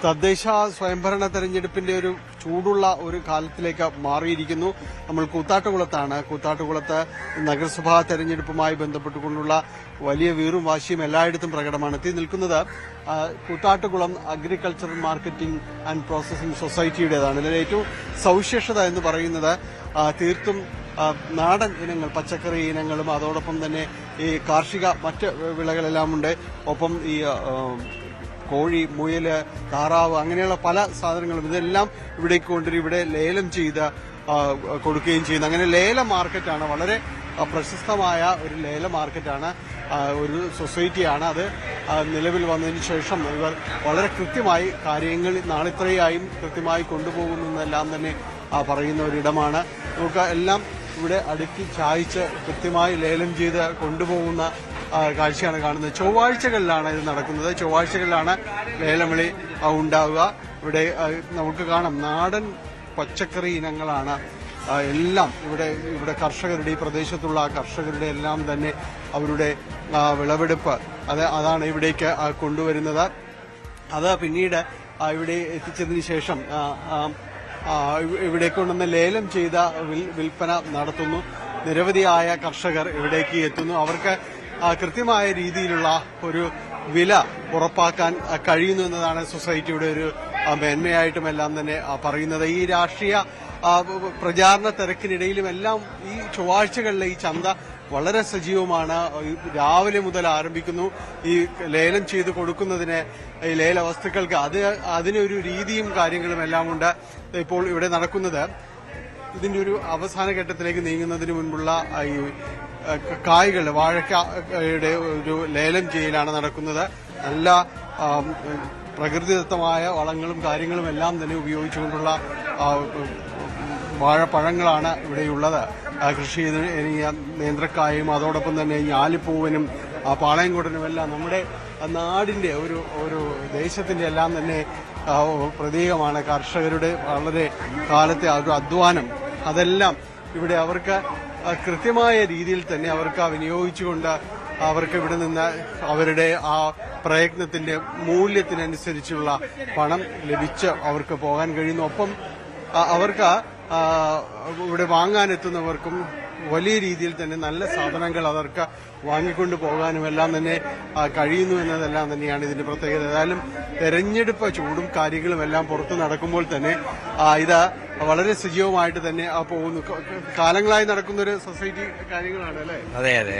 തദ്ദേശ സ്വയംഭരണ തെരഞ്ഞെടുപ്പിന്റെ ഒരു ചൂടുള്ള ഒരു കാലത്തിലേക്ക് മാറിയിരിക്കുന്നു. നമ്മൾ കൂത്താട്ടുകുളത്താണ്. കൂത്താട്ടുകുളത്ത് നഗരസഭാ തെരഞ്ഞെടുപ്പുമായി ബന്ധപ്പെട്ടുകൊണ്ടുള്ള വലിയ വീറും വാശിയും എല്ലായിടത്തും പ്രകടമാണ്. എത്തി നിൽക്കുന്നത് Koothattukulam agricultural marketing and processing സൊസൈറ്റിയുടേതാണ്. ഇതിൽ ഏറ്റവും സവിശേഷത എന്ന് പറയുന്നത് തീർത്തും നാടൻ ഇനങ്ങൾ, പച്ചക്കറി ഇനങ്ങളും അതോടൊപ്പം തന്നെ ഈ കാർഷിക മറ്റ് വിളകളെല്ലാം ഉണ്ട്. ഒപ്പം ഈ കോഴി, മുയല്, താറാവ് അങ്ങനെയുള്ള പല സാധനങ്ങളും ഇതെല്ലാം ഇവിടേക്ക് കൊണ്ടുവരും. ഇവിടെ ലേലം ചെയ്ത് കൊടുക്കുകയും ചെയ്യുന്നു. അങ്ങനെ ലേല മാർക്കറ്റാണ്, വളരെ പ്രശസ്തമായ ഒരു ലേല മാർക്കറ്റാണ്, ഒരു സൊസൈറ്റിയാണ്. അത് നിലവിൽ വന്നതിന് ശേഷം ഇവർ വളരെ കൃത്യമായി കാര്യങ്ങൾ നാളിത്രയായും കൃത്യമായി കൊണ്ടുപോകുന്നതെല്ലാം തന്നെ പറയുന്ന ഒരിടമാണ്. നമുക്ക് എല്ലാം ഇവിടെ അടുക്കി ചായച്ച് കൃത്യമായി ലേലം ചെയ്ത് കൊണ്ടുപോകുന്ന കാഴ്ചയാണ് കാണുന്നത്. ചൊവ്വാഴ്ചകളിലാണ് ഇത് നടക്കുന്നത്. ചൊവ്വാഴ്ചകളിലാണ് ലേലവിളി ഉണ്ടാവുക. ഇവിടെ നമുക്ക് കാണാം നാടൻ പച്ചക്കറി ഇനങ്ങളാണ് എല്ലാം ഇവിടെ കർഷകരുടെ, ഈ പ്രദേശത്തുള്ള കർഷകരുടെ എല്ലാം തന്നെ അവരുടെ വിളവെടുപ്പ് അതാണ് ഇവിടേക്ക് കൊണ്ടുവരുന്നത്. അത് പിന്നീട് ഇവിടെ എത്തിച്ചതിന് ശേഷം ഇവിടെ കൊണ്ടുവന്ന് ലേലം ചെയ്ത വിൽപ്പന നടത്തുന്നു. നിരവധിയായ കർഷകർ ഇവിടേക്ക് എത്തുന്നു. അവർക്ക് കൃത്യമായ രീതിയിലുള്ള ഒരു വില ഉറപ്പാക്കാൻ കഴിയുന്നു എന്നതാണ് സൊസൈറ്റിയുടെ ഒരു മേന്മയായിട്ടും എല്ലാം തന്നെ പറയുന്നത്. ഈ രാഷ്ട്രീയ പ്രചാരണ തിരക്കിനിടയിലും എല്ലാം ഈ ചൊവ്വാഴ്ചകളിലെ ഈ ചന്ത വളരെ സജീവമാണ്. രാവിലെ മുതൽ ആരംഭിക്കുന്നു. ഈ ലേലം ചെയ്ത് കൊടുക്കുന്നതിന്, ഈ ലേല വസ്തുക്കൾക്ക് അതിനൊരു രീതിയും കാര്യങ്ങളും എല്ലാം ഉണ്ട്. ഇപ്പോൾ ഇവിടെ നടക്കുന്നത് ഇതിന്റെ ഒരു അവസാന ഘട്ടത്തിലേക്ക് നീങ്ങുന്നതിന് മുൻപുള്ള ഈ കായ്കൾ, വാഴക്കയുടെ ഒരു ലേലം ചെയ്യലാണ് നടക്കുന്നത്. നല്ല പ്രകൃതിദത്തമായ വളങ്ങളും കാര്യങ്ങളും എല്ലാം തന്നെ ഉപയോഗിച്ചുകൊണ്ടുള്ള വാഴപ്പഴങ്ങളാണ് ഇവിടെയുള്ളത്. കൃഷി ചെയ്ത് നേന്ത്രക്കായും അതോടൊപ്പം തന്നെ ഞാലിപ്പൂവനും പാളയംകോടനുമെല്ലാം നമ്മുടെ നാടിന്റെ ഒരു ദേശത്തിന്റെ എല്ലാം തന്നെ പ്രതീകമാണ്. കർഷകരുടെ വളരെ കാലത്തെ ഒരു അധ്വാനം അതെല്ലാം ഇവിടെ അവർക്ക് കൃത്യമായ രീതിയിൽ തന്നെ അവർക്ക് വിനിയോഗിച്ചുകൊണ്ട് അവർക്ക് ഇവിടെ നിന്ന് അവരുടെ ആ പ്രയത്നത്തിന്റെ മൂല്യത്തിനനുസരിച്ചുള്ള പണം ലഭിച്ച് അവർക്ക് പോകാൻ കഴിയുന്നു. ഒപ്പം അവർക്ക് ഇവിടെ വാങ്ങാനെത്തുന്നവർക്കും വലിയ രീതിയിൽ തന്നെ നല്ല സാധനങ്ങൾ അവർക്ക് വാങ്ങിക്കൊണ്ട് പോകാനും എല്ലാം തന്നെ കഴിയുന്നു എന്നതെല്ലാം തന്നെയാണ് ഇതിന്റെ പ്രത്യേകത. ഏതായാലും തെരഞ്ഞെടുപ്പ് ചൂടും കാര്യങ്ങളും എല്ലാം പുറത്ത് നടക്കുമ്പോൾ തന്നെ ഇത് വളരെ സജീവമായിട്ട് തന്നെ പോകുന്നു. കാലങ്ങളായി നടക്കുന്ന ഒരു സൊസൈറ്റി കാര്യങ്ങളാണ് അല്ലേ? അതെ അതെ.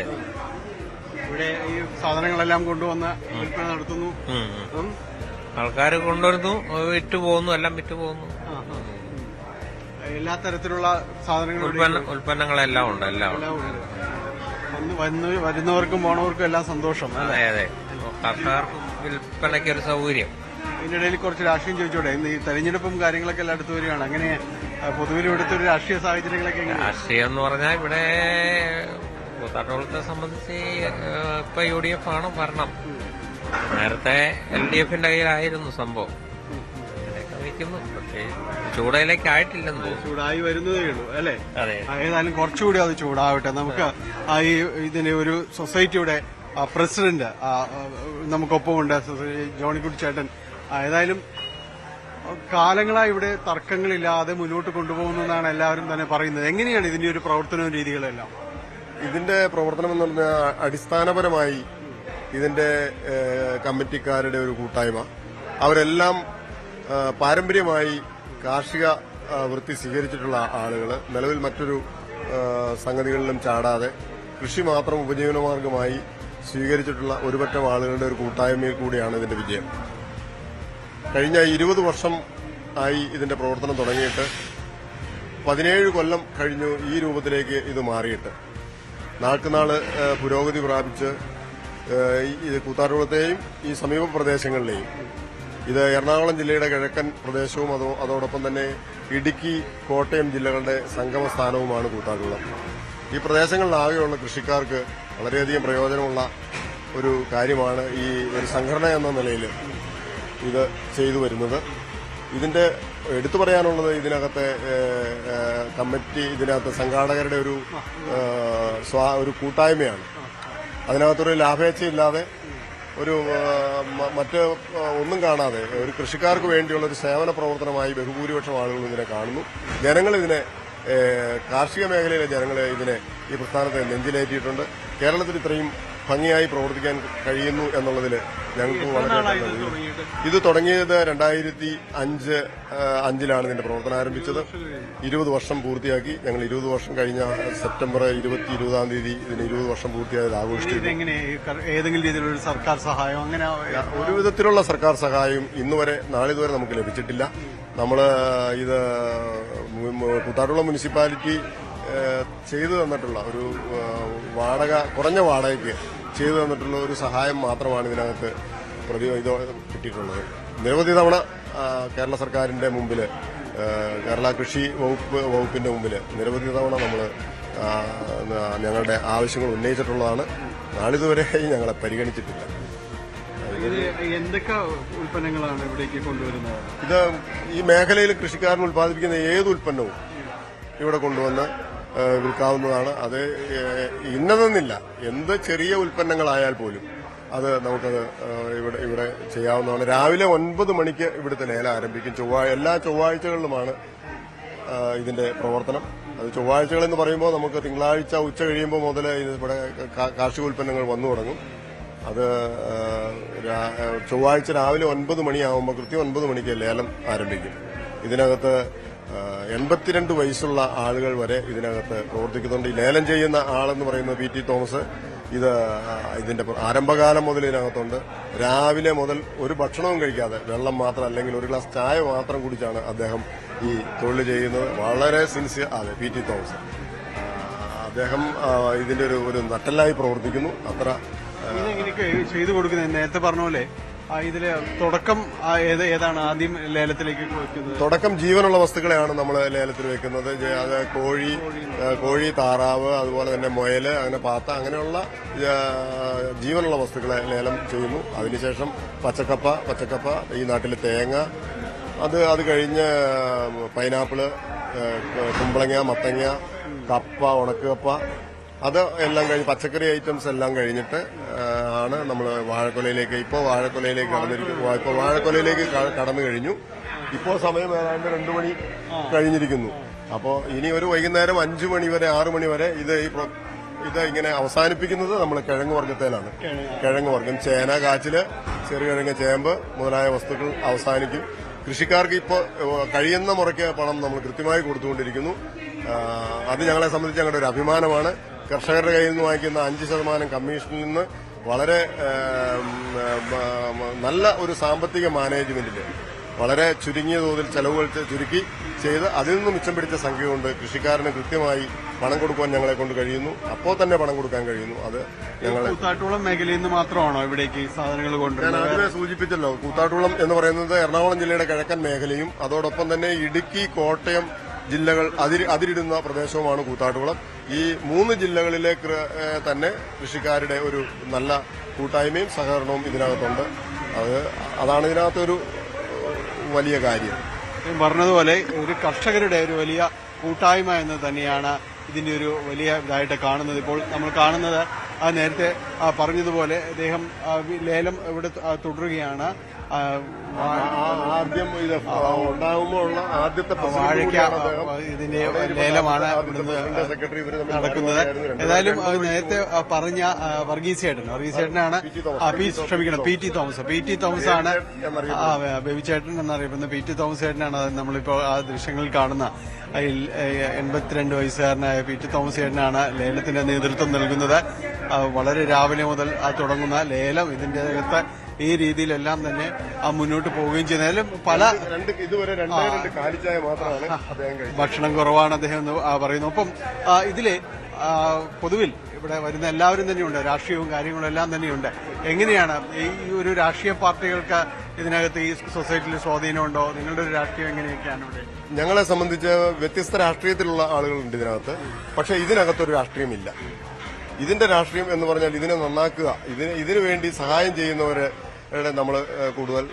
ഇവിടെ ഈ സാധനങ്ങളെല്ലാം കൊണ്ടുവന്ന് വിൽപ്പന നടത്തുന്നു. ആൾക്കാർ കൊണ്ടുവരുന്നു, വിറ്റുപോകുന്നു, എല്ലാം വിറ്റുപോകുന്നു. എല്ലാ തരത്തിലുള്ള സാധനങ്ങളും ഉൽപ്പന്നങ്ങളെല്ലാം ഉണ്ട്. എല്ലാം വരുന്നവർക്കും പോണവർക്കും എല്ലാം സന്തോഷം. അതെ അതെ. കർഷകർക്ക് വിൽപ്പനയ്ക്ക് ഒരു സൗകര്യം. ഇതിന്റെ ഇടയിൽ കുറച്ച് രാഷ്ട്രീയം ചോദിച്ചോടെ, ഈ തെരഞ്ഞെടുപ്പും കാര്യങ്ങളൊക്കെ എല്ലാം അടുത്ത് വരികയാണ്. അങ്ങനെ പൊതുവിൽ ഇവിടുത്തെ ഒരു രാഷ്ട്രീയ സാഹചര്യങ്ങളൊക്കെ രാഷ്ട്രീയം എന്ന് പറഞ്ഞാൽ ഇവിടെ കൂത്താട്ടുകുളത്തെ സംബന്ധിച്ച് ഇപ്പൊ UDF ആണ് ഭരണം. നേരത്തെ LDFന്റെ കയ്യിലായിരുന്നു സംഭവം. പക്ഷേ ചൂടയിലേക്ക് ആയിട്ടില്ലെന്ന് തോന്നുന്നു. ചൂടായി വരുന്നതേ ഉള്ളൂ അല്ലേ? അതെ. ഏതായാലും കുറച്ചുകൂടി അത് ചൂടാവട്ടെ. നമുക്ക് ഈ ഇതിന്റെ ഒരു സൊസൈറ്റിയുടെ പ്രസിഡന്റ് നമുക്കൊപ്പമുണ്ട്, ജോണിക്കുട്ടി ചേട്ടൻ. ഏതായാലും കാലങ്ങളായി ഇവിടെ തർക്കങ്ങളില്ലാതെ മുന്നോട്ട് കൊണ്ടുപോകുന്നതാണ് എല്ലാവരും തന്നെ പറയുന്നത്. എങ്ങനെയാണ് ഇതിന്റെ ഒരു പ്രവർത്തനവും രീതികളെല്ലാം? ഇതിന്റെ പ്രവർത്തനം എന്ന് പറഞ്ഞാൽ അടിസ്ഥാനപരമായി ഇതിന്റെ കമ്മിറ്റിക്കാരുടെ ഒരു കൂട്ടായ്മ, അവരെല്ലാം പാരമ്പര്യമായി കാർഷിക വൃത്തി സ്വീകരിച്ചിട്ടുള്ള ആളുകൾ, നിലവിൽ മറ്റൊരു സംഗതികളിലും ചാടാതെ കൃഷി മാത്രം ഉപജീവനമാർഗമായി സ്വീകരിച്ചിട്ടുള്ള ഒരുപറ്റം ആളുകളുടെ ഒരു കൂട്ടായ്മയിൽ കൂടിയാണ് ഇതിന്റെ വിജയം. കഴിഞ്ഞ 20 വർഷം ആയി ഇതിന്റെ പ്രവർത്തനം തുടങ്ങിയിട്ട് 17 കൊല്ലം കഴിഞ്ഞു ഈ രൂപത്തിലേക്ക് ഇത് മാറിയിട്ട്. നാൾക്കുനാള് പുരോഗതി പ്രാപിച്ച് കൂത്താട്ടുകുളത്തെയും ഈ സമീപ പ്രദേശങ്ങളിലെയും, ഇത് എറണാകുളം ജില്ലയുടെ കിഴക്കൻ പ്രദേശവും അതോടൊപ്പം തന്നെ ഇടുക്കി, കോട്ടയം ജില്ലകളുടെ സംഗമസ്ഥാനവുമാണ് കൂത്താട്ടുകുളം. ഈ പ്രദേശങ്ങളിലാകെയുള്ള കൃഷിക്കാർക്ക് വളരെയധികം പ്രയോജനമുള്ള ഒരു കാര്യമാണ് ഈ ഒരു സംഘടന എന്ന നിലയിൽ ഇത് ചെയ്തു വരുന്നത്. ഇതിന്റെ എടുത്തു പറയാനുള്ളത് ഇതിനകത്തെ കമ്മിറ്റി, ഇതിനകത്ത് സംഘാടകരുടെ ഒരു കൂട്ടായ്മയാണ്. അതിനകത്തൊരു ലാഭേച്ഛയില്ലാതെ മറ്റ് ഒന്നും കാണാതെ ഒരു കൃഷിക്കാർക്ക് വേണ്ടിയുള്ള ഒരു സേവന പ്രവർത്തനമായി ബഹുഭൂരിപക്ഷം ആളുകൾ ഇതിനെ കാണുന്നു. ജനങ്ങൾ ഇതിനെ കാർഷിക മേഖലയിലെ ജനങ്ങൾ ഇതിനെ ഈ പ്രസ്ഥാനത്തെ നെഞ്ചിലേറ്റിയിട്ടുണ്ട്. കേരളത്തിൽ ഇത്രയും ഭംഗിയായി പ്രവർത്തിക്കാൻ കഴിയുന്നു എന്നുള്ളതിൽ ഞങ്ങൾക്ക് വളരെ ഇത് തുടങ്ങിയത് 2005 ഇതിന്റെ പ്രവർത്തനം ആരംഭിച്ചത്. 20 വർഷം പൂർത്തിയാക്കി. ഞങ്ങൾ 20 വർഷം കഴിഞ്ഞ സെപ്റ്റംബർ 20 ഇതിന് 20 വർഷം പൂർത്തിയായത് ആഘോഷിച്ചു. ഏതെങ്കിലും രീതിയിലുള്ള സർക്കാർ സഹായം അങ്ങനെ ഒരു വിധത്തിലുള്ള സർക്കാർ സഹായം ഇന്നുവരെ നാളിതുവരെ നമുക്ക് ലഭിച്ചിട്ടില്ല. നമ്മൾ ഇത് കൂത്താട്ടുകുളം മുനിസിപ്പാലിറ്റി ചെയ്തു തന്നിട്ടുള്ള ഒരു കുറഞ്ഞ വാടകയ്ക്ക് ചെയ്തു തന്നിട്ടുള്ള ഒരു സഹായം മാത്രമാണ് ഇതിനകത്ത് ഇത് കിട്ടിയിട്ടുള്ളത്. നിരവധി തവണ കേരള സർക്കാരിന്റെ മുമ്പിൽ, കേരള കൃഷി വകുപ്പിന്റെ മുമ്പിൽ നിരവധി തവണ നമ്മൾ ഞങ്ങളുടെ ആവശ്യങ്ങൾ ഉന്നയിച്ചിട്ടുള്ളതാണ്. നാളിതുവരെയായി ഞങ്ങളെ പരിഗണിച്ചിട്ടില്ല. എന്തൊക്കെ ഉൽപ്പന്നങ്ങളാണ് ഇവിടേക്ക് കൊണ്ടുവരുന്നത്? ഇത് ഈ മേഖലയിൽ കൃഷിക്കാരൻ ഉൽപ്പാദിപ്പിക്കുന്ന ഏത് ഉൽപ്പന്നവും ഇവിടെ കൊണ്ടുവന്ന് വിൽക്കാവുന്നതാണ്. അത് ഇന്നതെന്നില്ല, എന്ത് ചെറിയ ഉൽപ്പന്നങ്ങളായാൽ പോലും അത് നമുക്കത് ഇവിടെ ചെയ്യാവുന്നതാണ്. രാവിലെ 9 മണിക്ക് ഇവിടുത്തെ ലേലം ആരംഭിക്കും. എല്ലാ ചൊവ്വാഴ്ചകളിലുമാണ് ഇതിന്റെ പ്രവർത്തനം. അത് ചൊവ്വാഴ്ചകളെന്ന് പറയുമ്പോൾ നമുക്ക് തിങ്കളാഴ്ച ഉച്ച കഴിയുമ്പോൾ മുതൽ ഇവിടെ കാർഷിക ഉൽപ്പന്നങ്ങൾ വന്നു തുടങ്ങും. അത് ചൊവ്വാഴ്ച രാവിലെ 9 മണിയാവുമ്പോൾ കൃത്യം 9 മണിക്ക് ലേലം ആരംഭിക്കും. ഇതിനകത്ത് 82 വയസ്സുള്ള ആളുകൾ വരെ ഇതിനകത്ത് പ്രവർത്തിക്കുന്നുണ്ട്. ഈ ലേലം ചെയ്യുന്ന ആളെന്ന് പറയുന്നത് PT തോമസ്. ഇതിന്റെ ആരംഭകാലം മുതൽ ഇതിനകത്തുണ്ട്. രാവിലെ മുതൽ ഒരു ഭക്ഷണവും കഴിക്കാതെ വെള്ളം മാത്രം അല്ലെങ്കിൽ ഒരു ഗ്ലാസ് ചായ മാത്രം കുടിച്ചാണ് അദ്ദേഹം ഈ തൊഴിൽ ചെയ്യുന്നത്. വളരെ സിൻസിയർ PT തോമസ്. അദ്ദേഹം ഇതിന്റെ ഒരു നട്ടലായി പ്രവർത്തിക്കുന്നു. അത്ര ഇങ്ങനെയൊക്കെ ചെയ്തു കൊടുക്കുന്നത് നേരത്തെ പറഞ്ഞ പോലെ ഇതിലെ തുടക്കം ഏതാണ് ആദ്യം ലേലത്തിലേക്ക് വെക്കുന്നത്? തുടക്കം ജീവനുള്ള വസ്തുക്കളെയാണ് നമ്മൾ ലേലത്തിൽ വെക്കുന്നത്. അത് കോഴി, താറാവ്, അതുപോലെ തന്നെ മുയല്, അങ്ങനെ പാത്ത, അങ്ങനെയുള്ള ജീവനുള്ള വസ്തുക്കളെ ലേലം ചെയ്യുന്നു. അതിനുശേഷം പച്ചക്കപ്പ, ഈ നാട്ടിലെ തേങ്ങ, അത് കഴിഞ്ഞ് പൈനാപ്പിള്, കുമ്പളങ്ങ, മത്തങ്ങ, കപ്പ, ഉണക്കക്കപ്പ, അത് എല്ലാം കഴിഞ്ഞ് പച്ചക്കറി ഐറ്റംസ് എല്ലാം കഴിഞ്ഞിട്ട് ആണ് നമ്മൾ വാഴക്കൊലയിലേക്ക് കടന്നു കഴിഞ്ഞു. ഇപ്പോൾ സമയം ഏതാണ്ട് 2 മണി കഴിഞ്ഞിരിക്കുന്നു. അപ്പോൾ ഇനി ഒരു വൈകുന്നേരം 5 മണി വരെ 6 മണി വരെ ഇത് ഇങ്ങനെ അവസാനിപ്പിക്കുന്നത് നമ്മൾ കിഴങ്ങ് വർഗ്ഗത്തിലാണ്. കിഴങ്ങ് വർഗ്ഗം, ചേന, കാച്ചില്, ചെറുകിഴങ്ങ്, ചേമ്പ് മുതലായ വസ്തുക്കൾ അവസാനിക്കും. കൃഷിക്കാർക്ക് ഇപ്പോൾ കഴിയുന്ന മുറയ്ക്ക് പണം നമ്മൾ കൃത്യമായി കൊടുത്തുകൊണ്ടിരിക്കുന്നു. അത് ഞങ്ങളെ സംബന്ധിച്ച് ഞങ്ങളുടെ ഒരു അഭിമാനമാണ്. കർഷകരുടെ കയ്യിൽ നിന്ന് വാങ്ങിക്കുന്ന 5% കമ്മീഷനിൽ നിന്ന് വളരെ നല്ല ഒരു സാമ്പത്തിക മാനേജ്മെന്റിൽ വളരെ ചുരുങ്ങിയ തോതിൽ ചെലവുകൾ ചുരുക്കി ചെയ്ത് അതിൽ നിന്ന് മിച്ചം പിടിച്ച സംഖ്യ കൊണ്ട് കൃഷിക്കാരന് കൃത്യമായി പണം കൊടുക്കാൻ ഞങ്ങളെ കൊണ്ട് കഴിയുന്നു. അപ്പോൾ തന്നെ പണം കൊടുക്കാൻ കഴിയുന്നു. അത് ഞങ്ങളെ കൂത്താട്ടുകുളം മേഖലയിൽ നിന്ന് മാത്രമാണോ ഇവിടേക്ക് സാധനങ്ങൾ കൊണ്ടുവരുന്നത്? ഞാൻ ആദ്യമേ സൂചിപ്പിച്ചല്ലോ, കൂത്താട്ടുകുളം എന്ന് പറയുന്നത് എറണാകുളം ജില്ലയുടെ കിഴക്കൻ മേഖലയും അതോടൊപ്പം തന്നെ ഇടുക്കി, കോട്ടയം ജില്ലകൾ അതിരിടുന്ന പ്രദേശവുമാണ് കൂത്താട്ടുകുളം. ഈ 3 ജില്ലകളിലെ തന്നെ കൃഷിക്കാരുടെ ഒരു നല്ല കൂട്ടായ്മയും സഹകരണവും ഇതിനകത്തുണ്ട്. അതാണ് ഇതിനകത്തൊരു വലിയ കാര്യം. പറഞ്ഞതുപോലെ ഒരു കർഷകരുടെ ഒരു വലിയ കൂട്ടായ്മ എന്ന് തന്നെയാണ് ഇതിന്റെ ഒരു വലിയ ഇതായിട്ട് കാണുന്നത്. ഇപ്പോൾ നമ്മൾ കാണുന്നത് നേരത്തെ പറഞ്ഞതുപോലെ അദ്ദേഹം ലേലം ഇവിടെ തുടരുകയാണ്. ആദ്യം ഇത് ഉണ്ടാകുമ്പോൾ ഉള്ള ആദ്യത്തെ വാഴയ്ക്ക ഇതിന്റെ ലേലമാണ് നടക്കുന്നത്. ഏതായാലും നേരത്തെ പറഞ്ഞ വർഗീസേട്ടനാണ് PT തോമസ് ആണ് ബേബിച്ചേട്ടൻ എന്നറിയപ്പെടുന്ന PT തോമസ് ചേട്ടനാണ് നമ്മളിപ്പോൾ ആ ദൃശ്യങ്ങളിൽ കാണുന്ന 82 വയസ്സുകാരനായ PT തോമസ് ചേട്ടനാണ് ലേലത്തിന്റെ നേതൃത്വം നൽകുന്നത്. വളരെ രാവിലെ മുതൽ തുടങ്ങുന്ന ലേലം ഇതിന്റെ അകത്ത് ഈ രീതിയിലെല്ലാം തന്നെ മുന്നോട്ട് പോവുകയും ചെയ്യുന്നതിലും പല ഭക്ഷണം കുറവാണ് അദ്ദേഹം എന്ന് പറയുന്നു. ഒപ്പം ഇതിലെ പൊതുവിൽ ഇവിടെ വരുന്ന എല്ലാവരും തന്നെയുണ്ട്, രാഷ്ട്രീയവും കാര്യങ്ങളും എല്ലാം തന്നെയുണ്ട്. എങ്ങനെയാണ് ഈ ഒരു രാഷ്ട്രീയ പാർട്ടികൾക്ക് ഇതിനകത്ത് ഈ സൊസൈറ്റിയിൽ സ്വാധീനമുണ്ടോ? നിങ്ങളുടെ ഒരു രാഷ്ട്രീയം എങ്ങനെയൊക്കെയാണ് ഇവിടെ? ഞങ്ങളെ സംബന്ധിച്ച് വ്യത്യസ്ത രാഷ്ട്രീയത്തിലുള്ള ആളുകളുണ്ട് ഇതിനകത്ത്. പക്ഷെ ഇതിനകത്തൊരു രാഷ്ട്രീയമില്ല. ഇതിന്റെ രാഷ്ട്രീയം എന്ന് പറഞ്ഞാൽ ഇതിനെ നന്നാക്കുക, ഇതിനു വേണ്ടി സഹായം ചെയ്യുന്നവരുടെ നമ്മൾ കൂടുതൽ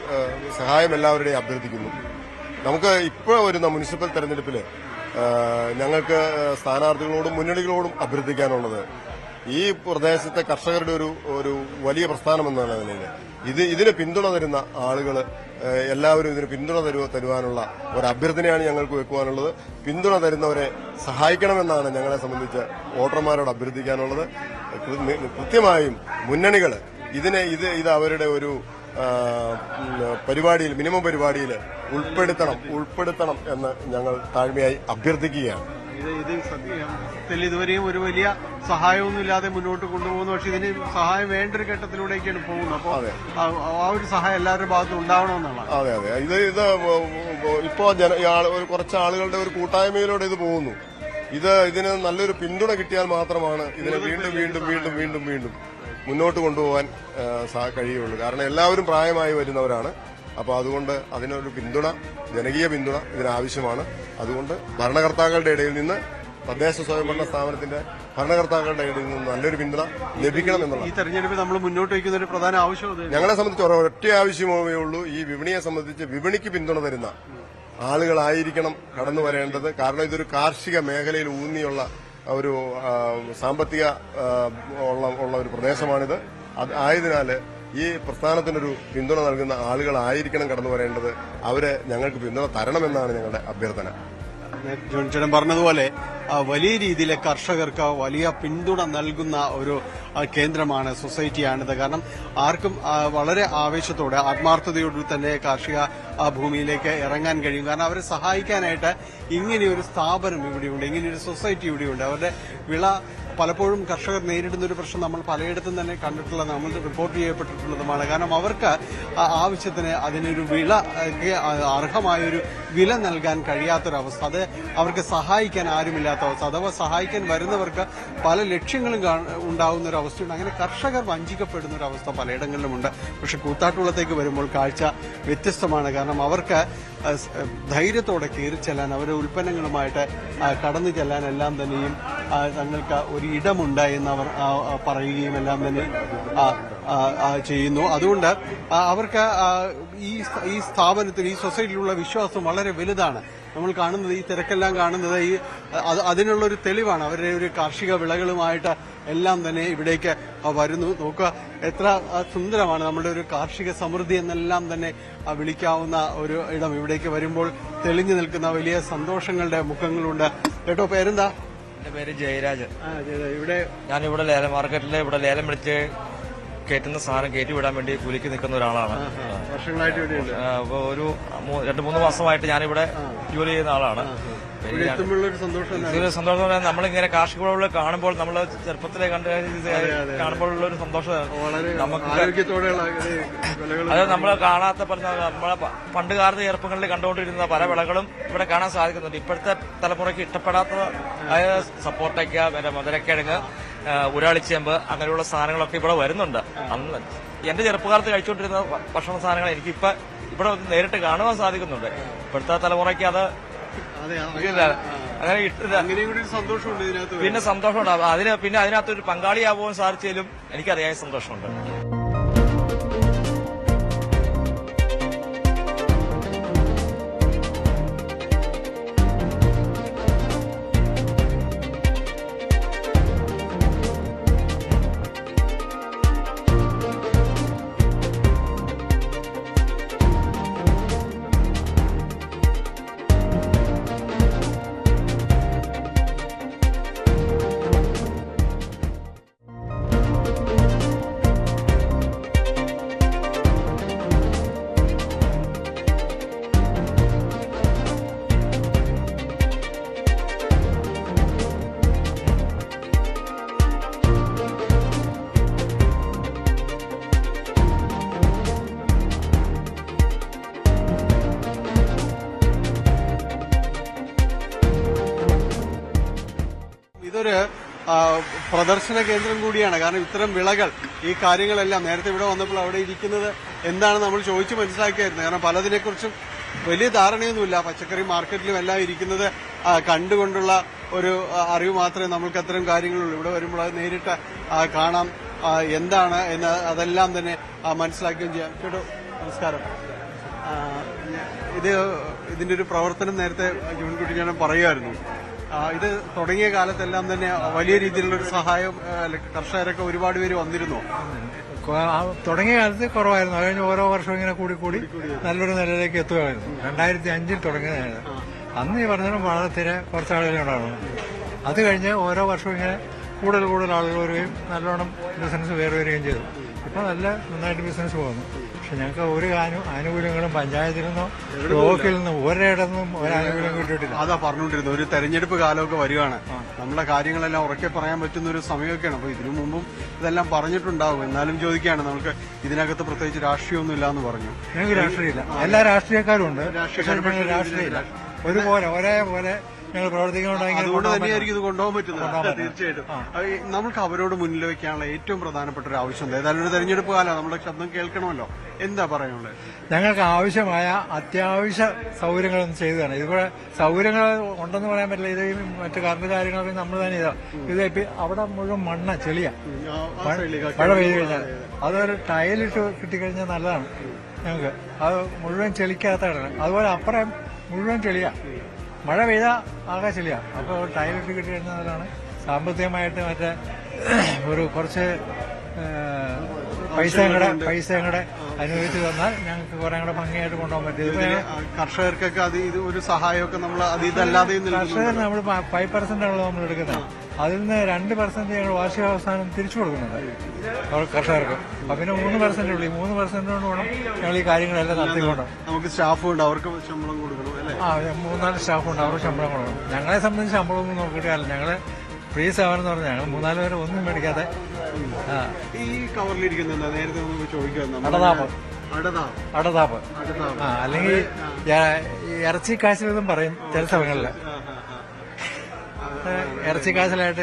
സഹായം എല്ലാവരുടെയും അഭ്യർത്ഥിക്കുന്നു. നമുക്ക് ഇപ്പോൾ വരുന്ന മുനിസിപ്പൽ തെരഞ്ഞെടുപ്പിൽ ഞങ്ങൾക്ക് സ്ഥാനാർത്ഥികളോടും മുന്നണികളോടും അഭ്യർത്ഥിക്കാനുള്ളത് ഈ പ്രദേശത്തെ കർഷകരുടെ ഒരു വലിയ പ്രസ്ഥാനം എന്നുള്ള നിലയിൽ ഇതിന് പിന്തുണ തരുന്ന ആളുകൾ എല്ലാവരും ഇതിന് പിന്തുണ തരുവാനുള്ള ഒരു അഭ്യർത്ഥനയാണ് ഞങ്ങൾക്ക് വെക്കുവാനുള്ളത്. പിന്തുണ തരുന്നവരെ സഹായിക്കണമെന്നാണ് ഞങ്ങളെ സംബന്ധിച്ച് വോട്ടർമാരോട് അഭ്യർത്ഥിക്കാനുള്ളത്. കൃത്യമായും മുന്നണികൾ ഇത് അവരുടെ ഒരു പരിപാടിയിൽ മിനിമം പരിപാടിയിൽ ഉൾപ്പെടുത്തണം എന്ന് ഞങ്ങൾ താഴ്മയായി അഭ്യർത്ഥിക്കുകയാണ്. ഇത് സത്യത്തിൽ ഇതുവരെയും ഒരു വലിയ സഹായമൊന്നുമില്ലാതെ മുന്നോട്ട് കൊണ്ടുപോകുന്നു. പക്ഷെ ഇതിന് സഹായം വേണ്ട ഒരു ഘട്ടത്തിലൂടെയൊക്കെയാണ് പോകുന്നത്. അപ്പോൾ ആ ഒരു സഹായം എല്ലാവരുടെ ഭാഗത്തും ഉണ്ടാവണമെന്നാണ്. അതെ ഇപ്പോ കുറച്ച് ആളുകളുടെ ഒരു കൂട്ടായ്മയിലൂടെ ഇത് പോകുന്നു. ഇതിന് നല്ലൊരു പിന്തുണ കിട്ടിയാൽ മാത്രമാണ് ഇതിനെ വീണ്ടും മുന്നോട്ട് കൊണ്ടുപോകാൻ കഴിയുള്ളൂ. കാരണം എല്ലാവരും പ്രായമായി വരുന്നവരാണ്. അപ്പോൾ അതുകൊണ്ട് അതിനൊരു പിന്തുണ, ജനകീയ പിന്തുണ ഇതിനാവശ്യമാണ്. അതുകൊണ്ട് ഭരണകർത്താക്കളുടെ ഇടയിൽ നിന്ന്, തദ്ദേശ സ്വയംഭരണ സ്ഥാപനത്തിന്റെ ഭരണകർത്താക്കളുടെ ഇടയിൽ നിന്ന് നല്ലൊരു പിന്തുണ ലഭിക്കണം എന്നുള്ളത് ഈ തെരഞ്ഞെടുപ്പിൽ നമ്മൾ മുന്നോട്ട് വയ്ക്കുന്ന ഒരു പ്രധാന ആവശ്യം ഞങ്ങളെ സംബന്ധിച്ച് ഒരൊറ്റ ആവശ്യമേ ഉള്ളൂ. ഈ വിപണിയെ സംബന്ധിച്ച് വിപണിക്ക് പിന്തുണ തരുന്ന ആളുകളായിരിക്കണം കടന്നു വരേണ്ടത്. കാരണം ഇതൊരു കാർഷിക മേഖലയിൽ ഊന്നിയുള്ള ഒരു സാമ്പത്തിക ഉള്ള ഒരു പ്രദേശമാണിത്. ആയതിനാൽ ഈ പ്രസ്ഥാനത്തിനൊരു പിന്തുണ നൽകുന്ന ആളുകളായിരിക്കണം കടന്നു വരേണ്ടത്. അവരെ ഞങ്ങൾക്ക് പിന്തുണ തരണമെന്നാണ് ഞങ്ങളുടെ അഭ്യർത്ഥന. ജോൺചേട്ടൻ പറഞ്ഞതുപോലെ വലിയ രീതിയിൽ കർഷകർക്ക് വലിയ പിന്തുണ നൽകുന്ന ഒരു കേന്ദ്രമാണ്, സൊസൈറ്റിയാണിത്. കാരണം ആർക്കും വളരെ ആവേശത്തോടെ ആത്മാർത്ഥതയോടുകൂടി തന്നെ കാർഷിക ഭൂമിയിലേക്ക് ഇറങ്ങാൻ കഴിയും. കാരണം അവരെ സഹായിക്കാനായിട്ട് ഇങ്ങനെയൊരു സ്ഥാപനം ഇവിടെയുണ്ട്, ഇങ്ങനെയൊരു സൊസൈറ്റി ഇവിടെയുണ്ട്. അവരുടെ വിള പലപ്പോഴും കർഷകർ നേരിടുന്ന ഒരു പ്രശ്നം നമ്മൾ പലയിടത്തും തന്നെ കണ്ടിട്ടുള്ള, നമ്മൾ റിപ്പോർട്ട് ചെയ്യപ്പെട്ടിട്ടുള്ളതുമാണ്. കാരണം അവർക്ക് ആവശ്യത്തിന് അതിനൊരു അർഹമായൊരു വില നൽകാൻ കഴിയാത്തൊരവസ്ഥ, അത് അവർക്ക് സഹായിക്കാൻ ആരുമില്ലാത്ത അവസ്ഥ, അഥവാ സഹായിക്കാൻ വരുന്നവർക്ക് പല ലക്ഷ്യങ്ങളും ഉണ്ടാകുന്ന ഒരു അവസ്ഥയുണ്ട്. അങ്ങനെ കർഷകർ വഞ്ചിക്കപ്പെടുന്ന ഒരു അവസ്ഥ പലയിടങ്ങളിലുമുണ്ട്. പക്ഷെ കൂത്താട്ടുകുളത്തേക്ക് വരുമ്പോൾ കാഴ്ച വ്യത്യസ്തമാണ്. കാരണം അവർക്ക് ധൈര്യത്തോടെ കയറി ചെല്ലാൻ, അവരുടെ ഉൽപ്പന്നങ്ങളുമായിട്ട് കടന്നു ചെല്ലാൻ എല്ലാം തന്നെയും തങ്ങൾക്ക് ഒരു ഇടമുണ്ട് എന്നവർ പറയുകയും എല്ലാം തന്നെ ചെയ്യുന്നു. അതുകൊണ്ട് അവർക്ക് ഈ സ്ഥാപനത്തിൽ, ഈ സൊസൈറ്റിയിലുള്ള വിശ്വാസം വളരെ വലുതാണ്. നമ്മൾ കാണുന്നത്, ഈ തിരക്കെല്ലാം കാണുന്നത് അതിനുള്ളൊരു തെളിവാണ്. അവരുടെ ഒരു കാർഷിക വിളകളുമായിട്ട് എല്ലാം തന്നെ ഇവിടേക്ക് വരുന്നു. നോക്കുക, എത്ര സുന്ദരമാണ് നമ്മുടെ ഒരു കാർഷിക സമൃദ്ധി എന്നെല്ലാം തന്നെ വിളിക്കാവുന്ന ഒരു ഇടം. ഇവിടേക്ക് വരുമ്പോൾ തെളിഞ്ഞു നിൽക്കുന്ന വലിയ സന്തോഷങ്ങളുടെ മുഖങ്ങളുണ്ട്. കേട്ടോ, പേരെന്താ? എന്റെ പേര് ജയരാജ്. ഞാനിവിടെ ലേലം മാർക്കറ്റിൽ ഇവിടെ ലേലം വിളിച്ച് കയറ്റുന്ന സാധനം കയറ്റി വിടാൻ വേണ്ടി കൂലിക്ക് നിൽക്കുന്ന ഒരാളാണ്. വർഷങ്ങളായിട്ട് അപ്പൊ ഒരു 2-3 മാസമായിട്ട് ഞാനിവിടെ ജോലി ചെയ്യുന്ന ആളാണ്. സന്തോഷം നമ്മളിങ്ങനെ കാർഷിക വിളവുകൾ കാണുമ്പോൾ, നമ്മൾ ചെറുപ്പത്തിലെ കാണുമ്പോഴുള്ള ഒരു സന്തോഷം നമുക്ക്, അത് നമ്മൾ കാണാത്ത നമ്മളെ പണ്ട് കാലത്ത് ചെറുപ്പങ്ങളിൽ കണ്ടുകൊണ്ടിരുന്ന പല വിളകളും ഇവിടെ കാണാൻ സാധിക്കുന്നുണ്ട്. ഇപ്പോഴത്തെ തലമുറയ്ക്ക് ഇഷ്ടപ്പെടാത്ത സപ്പോർട്ടയ്ക്ക, മധുരക്കിഴങ്ങ്, ഉരാളിച്ചേമ്പ്, അങ്ങനെയുള്ള സാധനങ്ങളൊക്കെ ഇവിടെ വരുന്നുണ്ട്. അന്ന് എന്റെ ചെറുപ്പകാലത്ത് കഴിച്ചുകൊണ്ടിരുന്ന ഭക്ഷണ സാധനങ്ങൾ എനിക്കിപ്പോ ഇവിടെ നേരിട്ട് കാണുവാൻ സാധിക്കുന്നുണ്ട്. ഇപ്പോഴത്തെ തലമുറയ്ക്ക് അത് അങ്ങനെ പിന്നെ സന്തോഷമുണ്ട്. പിന്നെ അതിനകത്തൊരു പങ്കാളിയാവാൻ സാധിച്ചാലും എനിക്കറിയാൻ സന്തോഷമുണ്ട്. ഇതൊരു പ്രദർശന കേന്ദ്രം കൂടിയാണ്. കാരണം ഇത്തരം വിളകൾ, ഈ കാര്യങ്ങളെല്ലാം നേരത്തെ ഇവിടെ വന്നപ്പോൾ അവിടെ ഇരിക്കുന്നത് എന്താണ് നമ്മൾ ചോദിച്ചു മനസ്സിലാക്കിയായിരുന്നു. കാരണം പലതിനെക്കുറിച്ചും വലിയ ധാരണയൊന്നുമില്ല. പച്ചക്കറി മാർക്കറ്റിലും എല്ലാം ഇരിക്കുന്നത് കണ്ടുകൊണ്ടുള്ള ഒരു അറിവ് മാത്രമേ നമ്മൾക്ക് അത്തരം കാര്യങ്ങളുള്ളൂ. ഇവിടെ വരുമ്പോൾ അത് നേരിട്ട് കാണാം, എന്താണ് എന്ന് അതെല്ലാം തന്നെ മനസ്സിലാക്കുകയും ചെയ്യാം. കേട്ടോ, നമസ്കാരം. ഇത് ഇതിന്റെ ഒരു പ്രവർത്തനം നേരത്തെ ജോൺകുട്ടി ഞാൻ പറയുമായിരുന്നു. ഇത് തുടങ്ങിയ കാലത്തെല്ലാം തന്നെ വലിയ രീതിയിലുള്ള ഒരു സഹായം കർഷകരൊക്കെ ഒരുപാട് പേര് വന്നിരുന്നു. തുടങ്ങിയ കാലത്ത് കുറവായിരുന്നു. അത് കഴിഞ്ഞ് ഓരോ വർഷവും ഇങ്ങനെ കൂടി നല്ലൊരു നിലയിലേക്ക് എത്തുകയായിരുന്നു. 2005 തുടങ്ങിയതാണ്. അന്ന് ഈ പറഞ്ഞാലും വളരെ കുറച്ച് ആളുകളെ ഉണ്ടായിരുന്നു. അത് കഴിഞ്ഞ് ഓരോ വർഷവും ഇങ്ങനെ കൂടുതൽ ആളുകൾ വരികയും നല്ലോണം ബിസിനസ് വരികയും ചെയ്തു. ഇപ്പൊ നന്നായിട്ട് ബിസിനസ് പോകുന്നു. പക്ഷെ ഞങ്ങൾക്ക് ഒരു ആനുകൂല്യങ്ങളും പഞ്ചായത്തിൽ നിന്നോ ബ്ലോക്കിൽ നിന്നും ഒരിടത്തുനിന്നും ഒരു ആനുകൂല്യം കിട്ടിയിട്ടില്ല. അതാ പറഞ്ഞുകൊണ്ടിരുന്നത്. ഒരു തെരഞ്ഞെടുപ്പ് കാലമൊക്കെ വരികയാണ്. നമ്മുടെ കാര്യങ്ങളെല്ലാം ഉറക്കെ പറയാൻ പറ്റുന്ന ഒരു സമയമൊക്കെയാണ്. അപ്പൊ ഇതിനു മുമ്പും ഇതെല്ലാം പറഞ്ഞിട്ടുണ്ടാവും. എന്നാലും ചോദിക്കുകയാണ്, നമുക്ക് ഇതിനകത്ത് പ്രത്യേകിച്ച് രാഷ്ട്രീയമൊന്നും ഇല്ല എന്ന് പറഞ്ഞു. ഞങ്ങൾക്ക് രാഷ്ട്രീയമില്ല. എല്ലാ രാഷ്ട്രീയക്കാരും ഉണ്ട്. രാഷ്ട്രീയമില്ല. ഒരേപോലെ ഞങ്ങൾ പ്രവർത്തിക്കുന്നുണ്ടെങ്കിൽ അതുകൊണ്ട് തന്നെയായിരിക്കും ഇത് കൊണ്ടുപോകാൻ പറ്റുന്നത്. തീർച്ചയായിട്ടും നമുക്ക് അവരോട് മുന്നിൽ വെക്കാനുള്ള ഏറ്റവും പ്രധാനപ്പെട്ട ഒരു ആവശ്യം എന്താ? ഏതായാലും ഒരു തെരഞ്ഞെടുപ്പ് കാലം, നമ്മുടെ ശബ്ദം കേൾക്കണമല്ലോ. എന്താ പറയാനുള്ളത്? ഞങ്ങൾക്ക് ആവശ്യമായ അത്യാവശ്യ സൗകര്യങ്ങളൊന്നും ചെയ്തതാണ്. ഇതുപോലെ സൗകര്യങ്ങൾ ഉണ്ടെന്ന് പറയാൻ പറ്റില്ല. ഇത് മറ്റു കറണ്ട് കാര്യങ്ങളൊക്കെ നമ്മൾ തന്നെ ഇത് അവിടെ മുഴുവൻ മണ്ണ ചെളിയാ. മഴ പെയ്തു കഴിഞ്ഞാൽ അതൊരു ടൈലിട്ട് കിട്ടിക്കഴിഞ്ഞാൽ നല്ലതാണ് ഞങ്ങൾക്ക്. അത് മുഴുവൻ ചെളിക്കാത്തതാണ്. അതുപോലെ അപ്പുറം മുഴുവൻ ചെളിയാ. മഴ പെയ്താൽ ആകെ ചെളിയാ. അപ്പോൾ ടൈലിട്ട് കിട്ടി കഴിഞ്ഞാൽ നല്ലതാണ്. സാമ്പത്തികമായിട്ട് മറ്റേ ഒരു കുറച്ച് പൈസ കൂടെ അനുവദിച്ചു തന്നാൽ ഞങ്ങൾക്ക് കുറെ കൂടെ ഭംഗിയായിട്ട് കൊണ്ടുപോകാൻ പറ്റും. കർഷകർക്കൊക്കെ അത് ഇത് ഒരു സഹായമൊക്കെ നമ്മൾ അത് ഇതല്ലാതെ കർഷകർ നമ്മൾ 5% ആണല്ലോ നമ്മൾ എടുക്കുന്നത്. അതിൽ നിന്ന് 2% ഞങ്ങൾ വാർഷികാവസാനം തിരിച്ചു കൊടുക്കുന്നുണ്ട് കർഷകർക്ക്. അപ്പൊ പിന്നെ 3% ഉള്ളൂ. ഈ 3% കൊണ്ട് വേണം ഞങ്ങൾ ഈ കാര്യങ്ങളെല്ലാം നടത്തിക്കൊണ്ട്. നമുക്ക് സ്റ്റാഫുണ്ട്, അവർക്ക് ശമ്പളം കൊടുക്കണം അല്ലേ? 3-4 സ്റ്റാഫുണ്ട്, അവർക്ക് ശമ്പളം കൊടുക്കണം. ഞങ്ങളെ സംബന്ധിച്ച് ശമ്പളമൊന്നും നോക്കിയിട്ടില്ല. ഞങ്ങള് ഫ്രീ സേവനം എന്ന് പറഞ്ഞാൽ ഞങ്ങൾ 3-4 പേരെ ഒന്നും മേടിക്കാതെ. ഈ കവറിലിരിക്കുന്ന നേരത്തെ നമുക്ക് ചോദിക്കാം, അടതാപ്പ് അല്ലെങ്കിൽ ഇറച്ചി കാശിലെന്നും പറയും ചില സ്ഥലങ്ങളിൽ. ഇറച്ചിക്കാശിലായിട്ട്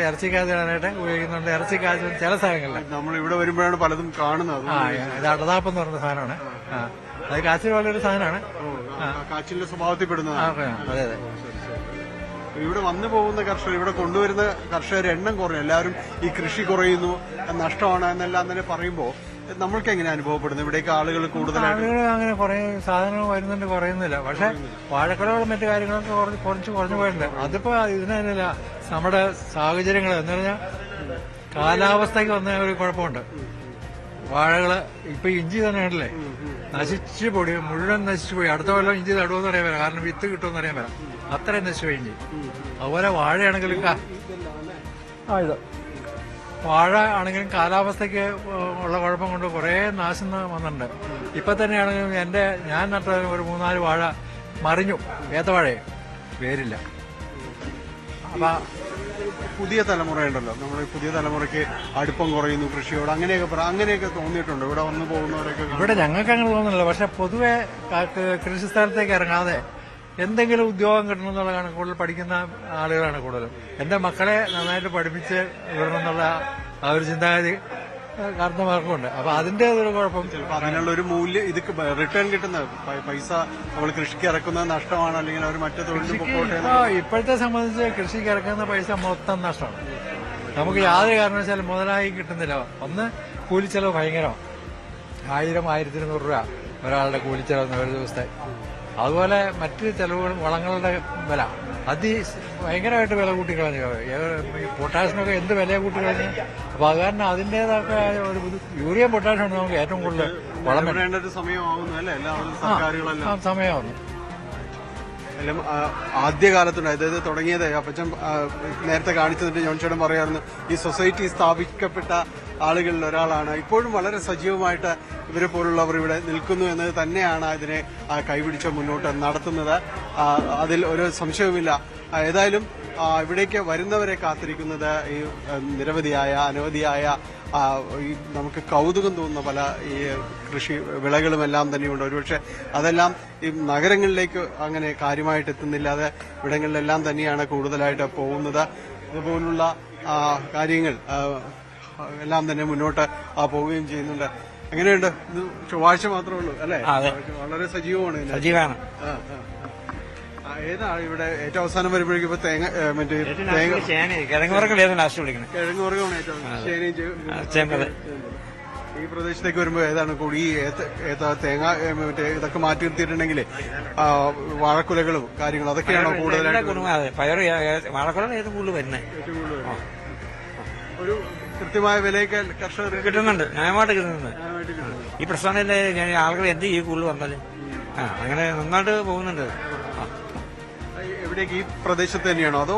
ഉപയോഗിക്കുന്നുണ്ട്. ഇറച്ചിക്കാശിൽ ചില സ്ഥലങ്ങളിൽ നമ്മൾ ഇവിടെ വരുമ്പോഴാണ് പലതും കാണുന്നത്. ഇത് അടതാപ്പ് എന്ന് പറയുന്ന സാധനമാണ്. അത് കാച്ചിൽ പോലൊരു സാധനമാണ്. കാച്ചിലിന്റെ സ്വഭാവത്തിൽപ്പെടുന്നതാണ്. അതെ. ഇവിടെ വന്നു പോകുന്ന കർഷകർ, ഇവിടെ കൊണ്ടുവരുന്ന കർഷകരുടെ എണ്ണം കുറയും. എല്ലാവരും ഈ കൃഷി കുറയുന്നു, നഷ്ടമാണ് എന്നെല്ലാം തന്നെ പറയുമ്പോൾ നമ്മൾക്ക് എങ്ങനെ അനുഭവപ്പെടുന്നു? ഇവിടേക്ക് ആളുകൾ കൂടുതലായിട്ട് അങ്ങനെ കുറെ സാധനങ്ങൾ വരുന്നുണ്ട്, കുറയുന്നില്ല. പക്ഷെ വാഴക്കുലകളും മറ്റു കാര്യങ്ങളൊക്കെ കുറച്ച് കുറഞ്ഞു പോയിട്ടുണ്ട്. അതിപ്പോ ഇതിനല്ല, നമ്മുടെ സാഹചര്യങ്ങൾ എന്ന് പറഞ്ഞാൽ കാലാവസ്ഥയ്ക്ക് വന്ന ഒരു കുഴപ്പമുണ്ട്. വാഴകള് ഇപ്പൊ ഇഞ്ചി തന്നെ ഉണ്ടല്ലേ, മുഴുവൻ നശിച്ചു പോയി. അടുത്ത കൊല്ലം ഇഞ്ചി നടുവെന്ന് അറിയാൻ പറ്റാം. കാരണം വിത്ത് കിട്ടുമെന്ന് അറിയാൻ പറ്റാം. അത്രയും നശിച്ചു പോയി ഇഞ്ചി. അതുപോലെ വാഴയാണെങ്കിലും വാഴ ആണെങ്കിലും കാലാവസ്ഥയ്ക്ക് ഉള്ള കുഴപ്പം കൊണ്ട് കുറെ നാശം വന്നിട്ടുണ്ട്. ഇപ്പൊ തന്നെയാണെങ്കിലും ഞാൻ നട്ട ഒരു 3-4 വാഴ മറിഞ്ഞു. ഏത്തവാഴയെ വേരില്ല. അപ്പൊ പുതിയ തലമുറയുണ്ടല്ലോ, നമ്മുടെ പുതിയ തലമുറയ്ക്ക് അടുപ്പം കുറയുന്നു കൃഷിയോട്, അങ്ങനെയൊക്കെ തോന്നിയിട്ടുണ്ടോ ഇവിടെ വന്നു പോകുന്നവരൊക്കെ? ഇവിടെ ഞങ്ങൾക്ക് അങ്ങനെ തോന്നുന്നില്ല. പക്ഷെ പൊതുവെ കൃഷി സ്ഥലത്തേക്ക് ഇറങ്ങാതെ എന്തെങ്കിലും ഉദ്യോഗം കിട്ടണമെന്നുള്ളതാണ് കൂടുതൽ പഠിക്കുന്ന ആളുകളാണ് കൂടുതലും. എന്റെ മക്കളെ നന്നായിട്ട് പഠിപ്പിച്ച് വിടണമെന്നുള്ള ആ ഒരു ചിന്താഗതി കാരണമാർക്കുണ്ട്. അപ്പൊ അതിന്റെ ഒരു കുഴപ്പം. അതിനുള്ള ഒരു മൂല്യം, ഇത് റിട്ടേൺ കിട്ടുന്ന പൈസ നമ്മൾ കൃഷിക്ക് ഇറക്കുന്നത് നഷ്ടമാണ്, അല്ലെങ്കിൽ അവർ മറ്റു തൊഴിൽ ഇപ്പോഴത്തെ സംബന്ധിച്ച് കൃഷിക്ക് ഇറക്കുന്ന പൈസ മൊത്തം നഷ്ടമാണ്. നമുക്ക് യാതൊരു കാരണവശാലും മുതലായി കിട്ടുന്നില്ല. ഒന്ന്, കൂലിച്ചെലവ് ഭയങ്കരമാണ്. 1000-1200 രൂപ ഒരാളുടെ കൂലിച്ചെലവ് ഒരു ദിവസത്തെ. അതുപോലെ മറ്റ് ചെലവുകൾ, വളങ്ങളുടെ വില ഭയങ്കരമായിട്ട് വില കൂട്ടിക്കളഞ്ഞു. പൊട്ടാഷിനൊക്കെ എന്ത് വില കൂട്ടിക്കളഞ്ഞു. അപ്പൊ അത് കാരണം അതിന്റേതായ ഒരു യൂറിയ പൊട്ടാഷാണ് നമുക്ക് ഏറ്റവും കൂടുതൽ വളം വേണ്ട ഒരു സമയമാവുന്നു. സമയമാവുന്നു. ആദ്യകാലത്തുണ്ട്, അതായത് തുടങ്ങിയത് അപ്പച്ചൻ നേരത്തെ കാണിച്ചതിന്റെ ജോൺചേട്ടൻ പറയാറുണ്ട്, ഈ സൊസൈറ്റി സ്ഥാപിക്കപ്പെട്ട ആളുകളിൽ ഒരാളാണ്. ഇപ്പോഴും വളരെ സജീവമായിട്ട് ഇവരെ പോലുള്ളവർ ഇവിടെ നിൽക്കുന്നു എന്നത് തന്നെയാണ് ഇതിനെ കൈപിടിച്ച് മുന്നോട്ട് നടത്തുന്നത്. അതിൽ ഒരു സംശയവുമില്ല. ഏതായാലും ഇവിടേക്ക് വരുന്നവരെ കാത്തിരിക്കുന്നത് ഈ അനവധിയായ ഈ നമുക്ക് കൗതുകം തോന്നുന്ന പല ഈ കൃഷി വിളകളുമെല്ലാം തന്നെയുണ്ട്. ഒരുപക്ഷെ അതെല്ലാം ഈ നഗരങ്ങളിലേക്ക് അങ്ങനെ കാര്യമായിട്ട് എത്തുന്നില്ലാതെ ഇവിടങ്ങളിലെല്ലാം തന്നെയാണ് കൂടുതലായിട്ട് പോകുന്നത്. ഇതുപോലുള്ള കാര്യങ്ങൾ എല്ലാം തന്നെ മുന്നോട്ട് പോവുകയും ചെയ്യുന്നുണ്ട്. എങ്ങനെയുണ്ട്? ഇത് ചൊവ്വാഴ്ച മാത്രമേ ഉള്ളൂ അല്ലേ? വളരെ സജീവമാണ്. ഏതാണ് ഇവിടെ ഏറ്റവും അവസാനം വരുമ്പോഴേക്കും ഇപ്പൊ കിഴങ്ങ് വർഗ്ഗമാണ് ഏറ്റവും ഈ പ്രദേശത്തേക്ക് വരുമ്പോൾ ഏതാണ് കൂടി തേങ്ങ മറ്റേ ഇതൊക്കെ മാറ്റി നിർത്തിയിട്ടുണ്ടെങ്കിൽ വാഴക്കുലകളും കാര്യങ്ങളും അതൊക്കെയാണോ കൂടുതലായിട്ട് പയർ വാഴക്കുളം ഏത് കൂടുതൽ വരുന്നത്? ഒരു കൃത്യമായ വിലയൊക്കെ കർഷകർ കിട്ടുന്നുണ്ട്, ന്യായമായിട്ട് കിട്ടുന്നുണ്ട്. ഈ പ്രശ്നമില്ല, ആളുകൾ എന്ത് ചെയ്യും കൂടുതൽ വന്നാല് അങ്ങനെ നന്നായിട്ട് പോകുന്നുണ്ട്. എവിടേക്ക് ഈ പ്രദേശത്ത് തന്നെയാണോ അതോ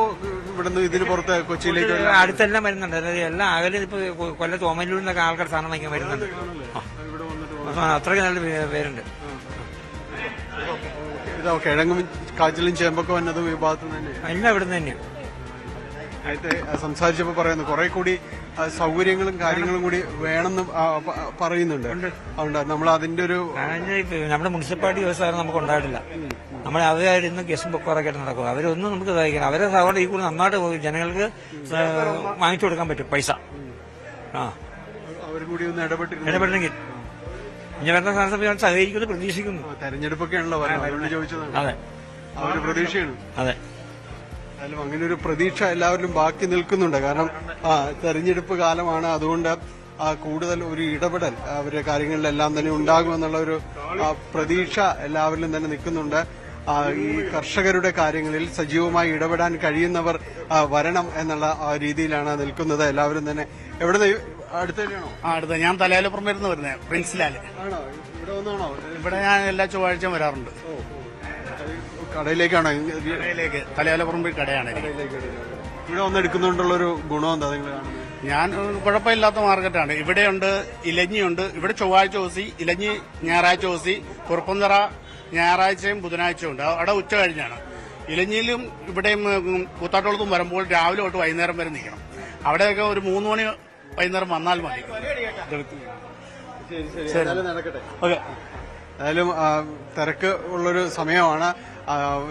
ഇവിടുന്ന് ഇതിന് പുറത്ത് കൊച്ചിയിലേക്ക് അടുത്തെല്ലാം വരുന്നുണ്ട്. അതായത് എല്ലാ അകലും ഇപ്പൊ കൊല്ലത്ത് ഓമല്ലൂരിൽ നിന്നൊക്കെ ആൾക്കാർ സാധനം വാങ്ങിക്കാൻ വരുന്നുണ്ട്. അത്രയ്ക്ക് നല്ല പേരുണ്ട്. ഇതോ കിഴങ്ങും കാച്ചിലും ചേമ്പൊക്കെ വന്നതും ഈ ഭാഗത്ത് തന്നെ എല്ലാം ഇവിടുന്ന് തന്നെയാണ്. നേരത്തെ സംസാരിച്ചപ്പോ പറയുന്നു കുറെ കൂടി സൗകര്യങ്ങളും കാര്യങ്ങളും കൂടി വേണമെന്ന് പറയുന്നുണ്ട്. അതുകൊണ്ട് നമ്മൾ അതിന്റെ ഒരു നമ്മുടെ മുനിസിപ്പാലിറ്റി വ്യവസ്ഥ നമുക്ക് ഉണ്ടായിട്ടില്ല. നമ്മളെ അവരായിരുന്നു ഗസ്റ്റും പൊക്കോറൊക്കെ ആയിട്ട് നടക്കും. അവരൊന്നും നമുക്ക് സഹായിക്കണം. അവരെ സഹോദരൻ ഈ കൂടെ നന്നായിട്ട് ജനങ്ങൾക്ക് വാങ്ങിച്ചു കൊടുക്കാൻ പറ്റും പൈസ. അവർ കൂടി ഒന്ന് ഇടപെടണമെങ്കിൽ ഇനി വരുന്ന സ്ഥാനത്ത് സഹകരിക്കുമെന്ന് പ്രതീക്ഷിക്കുന്നു. തെരഞ്ഞെടുപ്പൊക്കെ ആണല്ലോ ചോദിച്ചതാണ്. അതെ, ആ ഒരു പ്രതീക്ഷയാണ്. അതെ, എന്നാലും അങ്ങനെ ഒരു പ്രതീക്ഷ എല്ലാവരിലും ബാക്കി നിൽക്കുന്നുണ്ട്. കാരണം തെരഞ്ഞെടുപ്പ് കാലമാണ്. അതുകൊണ്ട് കൂടുതൽ ഒരു ഇടപെടൽ അവരുടെ കാര്യങ്ങളിലെല്ലാം തന്നെ ഉണ്ടാകുമെന്നുള്ള ഒരു പ്രതീക്ഷ എല്ലാവരിലും തന്നെ നിൽക്കുന്നുണ്ട്. ഈ കർഷകരുടെ കാര്യങ്ങളിൽ സജീവമായി ഇടപെടാൻ കഴിയുന്നവർ വരണം എന്നുള്ള രീതിയിലാണ് നിൽക്കുന്നത് എല്ലാവരും തന്നെ. എവിടെ അടുത്ത് തന്നെയാണോ? അടുത്ത ഞാൻ തലയാലപ്പുറം വരുന്ന വരുന്നത് പ്രിൻസിലാല്. ആണോ? ഇവിടെ വന്നാണോ? ഇവിടെ ഞാൻ എല്ലാ ചൊവ്വാഴ്ചയും വരാറുണ്ട്. കടയിലേക്കാണോ? കടയിലേക്ക് തലയാലപ്പുറം പോയി കടയാണ്. ഇവിടെ വന്നെടുക്കുന്നുണ്ടുള്ളൊരു ഗുണം എന്താ നിങ്ങൾ കാണുന്നത്? ഞാൻ കുഴപ്പമില്ലാത്ത മാർക്കറ്റാണ്. ഇവിടെയുണ്ട്, ഇലഞ്ഞിയുണ്ട്. ഇവിടെ ചൊവ്വാഴ്ച ഓസി, ഇലഞ്ഞി ഞായറാഴ്ച ഓസി, കുറുപ്പന്തറ ഞായറാഴ്ചയും ബുധനാഴ്ചയും ഉണ്ട്. അവിടെ ഉച്ച കഴിഞ്ഞാണ്. ഇലഞ്ഞിയിലും ഇവിടെയും കൂത്താട്ടോളത്തും വരുമ്പോൾ രാവിലെ തൊട്ട് വൈകുന്നേരം വരെ നിൽക്കണം. അവിടെയൊക്കെ ഒരു 3 മണി വൈകുന്നേരം വന്നാൽ മതി. നടക്കട്ടെ. ഏതായാലും തിരക്ക് ഉള്ളൊരു സമയമാണ്.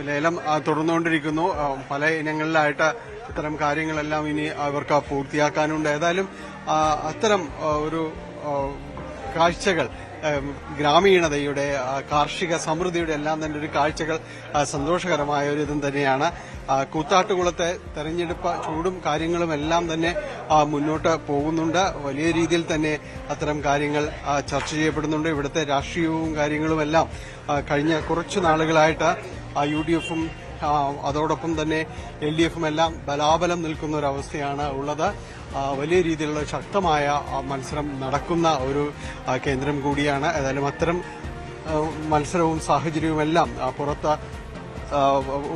ലേലം തുടർന്നുകൊണ്ടിരിക്കുന്നു. പല ഇനങ്ങളിലായിട്ട് ഇത്തരം കാര്യങ്ങളെല്ലാം ഇനി അവർക്ക് പൂർത്തിയാക്കാനുണ്ട്. ഏതായാലും അത്തരം ഒരു കാഴ്ചകൾ ഗ്രാമീണതയുടെ കാർഷിക സമൃദ്ധിയുടെ എല്ലാം തന്നെ ഒരു കാഴ്ചകൾ സന്തോഷകരമായ ഒരു ഇതും തന്നെയാണ്. കൂത്താട്ടുകുളത്തെ തെരഞ്ഞെടുപ്പ് ചൂടും കാര്യങ്ങളും എല്ലാം തന്നെ മുന്നോട്ട് പോകുന്നുണ്ട്. വലിയ രീതിയിൽ തന്നെ അത്തരം കാര്യങ്ങൾ ചർച്ച ചെയ്യപ്പെടുന്നുണ്ട്. ഇവിടുത്തെ രാഷ്ട്രീയവും കാര്യങ്ങളുമെല്ലാം കഴിഞ്ഞ കുറച്ചു നാളുകളായിട്ട് UDF-ഉം അതോടൊപ്പം തന്നെ LDF-ഉം എല്ലാം ബലാബലം നിൽക്കുന്ന ഒരവസ്ഥയാണ് ഉള്ളത്. വലിയ രീതിയിലുള്ള ശക്തമായ മത്സരം നടക്കുന്ന ഒരു കേന്ദ്രം കൂടിയാണ്. ഏതായാലും അത്തരം മത്സരവും സാഹചര്യവുമെല്ലാം പുറത്ത്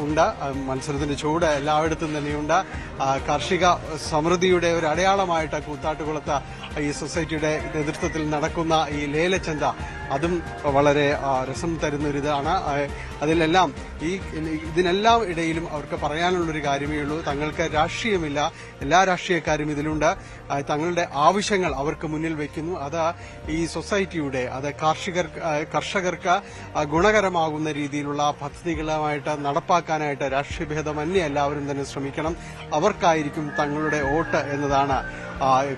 ഉണ്ട്. മത്സരത്തിന്റെ ചൂട് എല്ലായിടത്തും തന്നെയുണ്ട്. കാർഷിക സമൃദ്ധിയുടെ ഒരു അടയാളമായിട്ട് കൂത്താട്ടുകുളത്ത് ഈ സൊസൈറ്റിയുടെ നേതൃത്വത്തിൽ നടക്കുന്ന ഈ ലേലച്ചന്ത അതും വളരെ രസം തരുന്നൊരിതാണ്. അതിലെല്ലാം ഇതിനെല്ലാം ഇടയിലും അവർക്ക് പറയാനുള്ളൊരു കാര്യമേ ഉള്ളൂ. തങ്ങൾക്ക് രാഷ്ട്രീയമില്ല, എല്ലാ രാഷ്ട്രീയക്കാരും ഇതിലുണ്ട്. തങ്ങളുടെ ആവശ്യങ്ങൾ അവർക്ക് മുന്നിൽ വയ്ക്കുന്നു. അത് ഈ സൊസൈറ്റിയുടെ അത് കർഷകർക്ക് ഗുണകരമാകുന്ന രീതിയിലുള്ള പദ്ധതികളുമായിട്ട് നടപ്പാക്കാനായിട്ട് രാഷ്ട്രീയഭേദമന്യേ എല്ലാവരും തന്നെ ശ്രമിക്കണം. അവർക്കായിരിക്കും തങ്ങളുടെ വോട്ട് എന്നതാണ്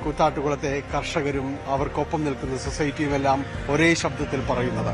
കൂത്താട്ടുകുളത്തെ കർഷകരും അവർക്കൊപ്പം നിൽക്കുന്ന സൊസൈറ്റിയുമെല്ലാം ഒരേ ശബ്ദത്തിൽ പറയുന്നത്.